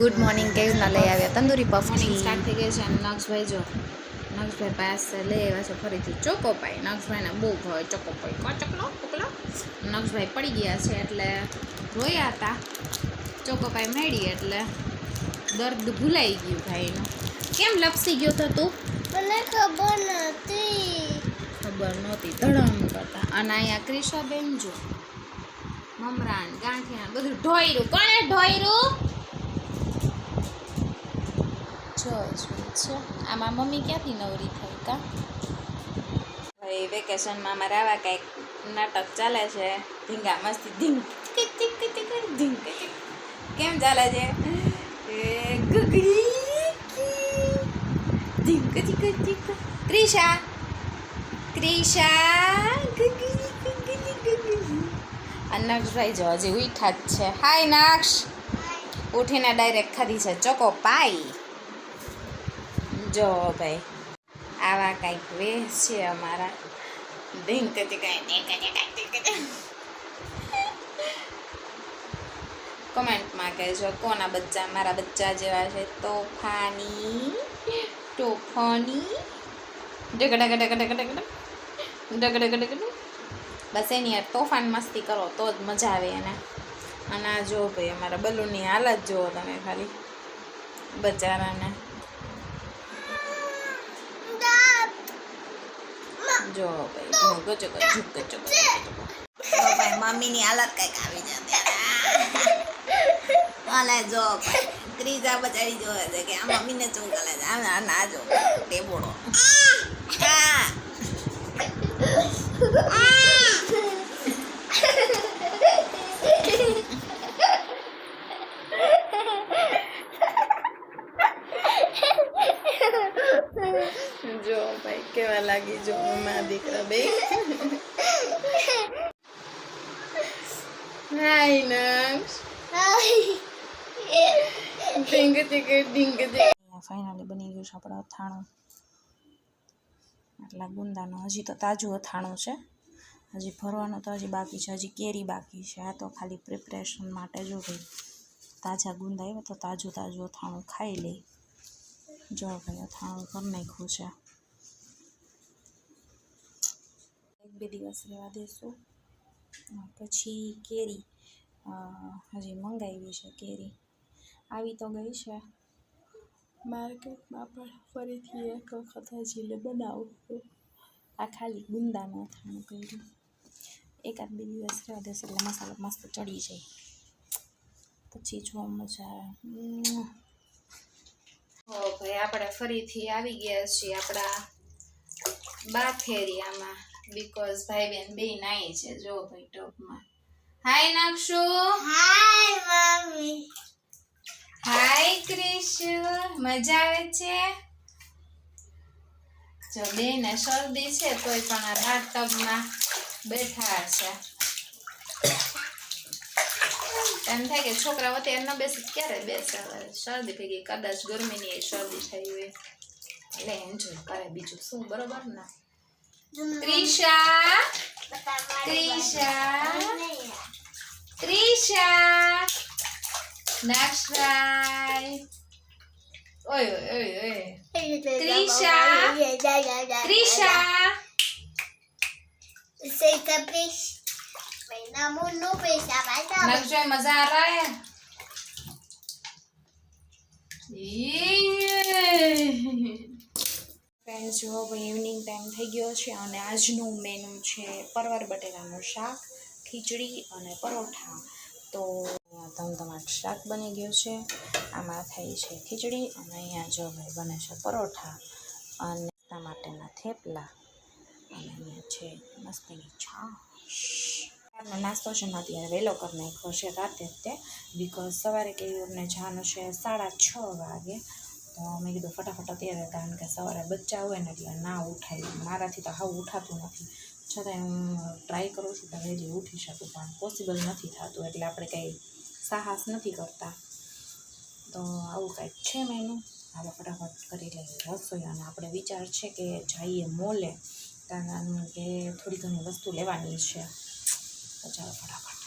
Good morning કેવું ના લઈ આવ્યા તંદૂરી પફ મોર્નિંગ સ્ટાર્ટ થઈ ગઈ છે અને નક્ષભાઈ જો નક્ષભાઈ પાસે લઈ આવ્યા છે ફરીથી ચોકોપાઈ. નક્ષભાઈને બહુ ભાવે ચોકોપાઈ. ચકલો નક્ષભાઈ પડી ગયા છે એટલે રોયા હતા. ચોકોપાઈ મેળી એટલે દર્દ ભૂલાઈ ગયું ભાઈનું. કેમ લપસી ગયો તો તું? મને ખબર નહોતી ધડમ કરતા. અને અહીંયા ક્રિશાબેન જો મમરાન ગાંઠિયા બધું ઢોયરું. કોણે ઢોયરું? છે આમાં મમ્મી ક્યાંથી નવરી થઈ કા ભાઈ? વેકેશનમાં અમારે આવા કંઈક નાટક ચાલે છે. ધીંગા મસ્તી ધીંગ ધીંગ. કેમ ચાલે છે? ક્રિશા નક્ષભાઈ જો હજી ઉઠા જ છે. હાય નક્ષ. ઉઠીને ડાયરેક્ટ ખાધી છે ચોકોપાઈ. જો ભાઈ આવા કંઈક વેશ છે અમારા. કોમેન્ટમાં કહેજો કોના બચ્ચા મારા બચ્ચા જેવા છે. તોફાની બસ એની યાર તોફાન મસ્તી કરો તો જ મજા આવે એને. અને આ જો ભાઈ અમારા બલૂનની હાલત જુઓ તમે ખાલી બચારાને. જો ભાઈ ભાઈ મમ્મીની હાલત કઈક આવી જતી. જો ક્રીજા બચારી જોવે છે કે આ મમ્મીને શું કરે છે. ના જો ટેબોડો. જો ભાઈ કેવા લાગી જો મમ્મા દીકરા બે. હાય નક્ષ. ફાઇનલી બની ગયું છે આપણે અથાણું. આટલા ગુંદાનું હજી તો તાજું અથાણું છે. હજી ભરવાનું તો હજી બાકી છે. હજી કેરી બાકી છે. આ તો ખાલી પ્રિપરેશન માટે જો ભાઈ તાજા ગુંદા આવ્યા તો તાજું અથાણું ખાઈ લઈ. જો ભાઈ અથાણું કરી નાખ્યું છે. એક બે દિવસ રહેવા દેશું. પછી કેરી હજી મંગાવી છે. કેરી આવી તો ગઈ છે માર્કેટમાં, પણ ફરીથી એક વખત હજી બનાવું. આ ખાલી ગુંદાનું અથાણું કર્યું. એકાદ બે દિવસ રહેવા દેશું એટલે મસાલો મસ્ત ચડી જાય. પછી જો મજા આવે. ભાઈ આપણે ફરીથી આવી ગયા છીએ આપણા બાથ એરિયામાં. બીકોઝ ભાઈ બેન બે નાઈ છે. જો ભાઈ ટોપમાં. હાય નક્ષુ. Hi mummy. હાય ક્રિશુ. મજા આવે છે? જો બેને શરદી છે તોય પણ આ બાથટબમાં બેઠા છે. એમ થાય કે છોકરા અત્યારે ન બેસે ક્યારે બેસે. શરદી થઈ ગઈ કદાચ ગરમીની શરદી થઈ હોય એટલે એન્જોય કરે. બીજું શું બરોબર ને? ક્રિશા નક્ષરાય. ઓય Krisha Sei capricho. Mas não precisa mais nada. નક્ષરાય મજા આ રહા હે? ફ્રેન્ડ્સ જો ભાઈ ઇવનિંગ ટાઈમ થઈ ગયો છે અને આજનું મેનુ છે પરવર બટેટાનું શાક, ખીચડી અને પરોઠા. તો ધમધમાટ શાક બની ગયું છે. આમાં થાય છે ખીચડી અને અહીંયા જો ભાઈ બને છે પરોઠા અને ટમાટાના થેપલા અને અહીંયા છે મસ્તીની છાશ. નાસ્તો છે ને અત્યારે વહેલો કરી નાખ્યો છે રાતે જ તે. બીકોઝ સવારે કેયુરને જવાનું છે 6:30 વાગે. તો મેં કીધું ફટાફટ અત્યારે, કારણ કે સવારે બચ્ચા હોય ને એટલે ના ઉઠાય. મારાથી તો હાવ ઉઠાતું નથી. છતાંય હું ટ્રાય કરું છું કે વહેલી ઉઠી શકું, પણ પોસિબલ નથી થતું. એટલે આપણે કંઈ સાહસ નથી કરતા. તો આવું કંઈક છે મેનુ. આપણે ફટાફટ કરી લઈએ રસોઈ. અને આપણે વિચાર છે કે જઈએ મોલે, કારણ કે થોડી ઘણી વસ્તુ લેવાની છે. તો ચાલો ફટાફટ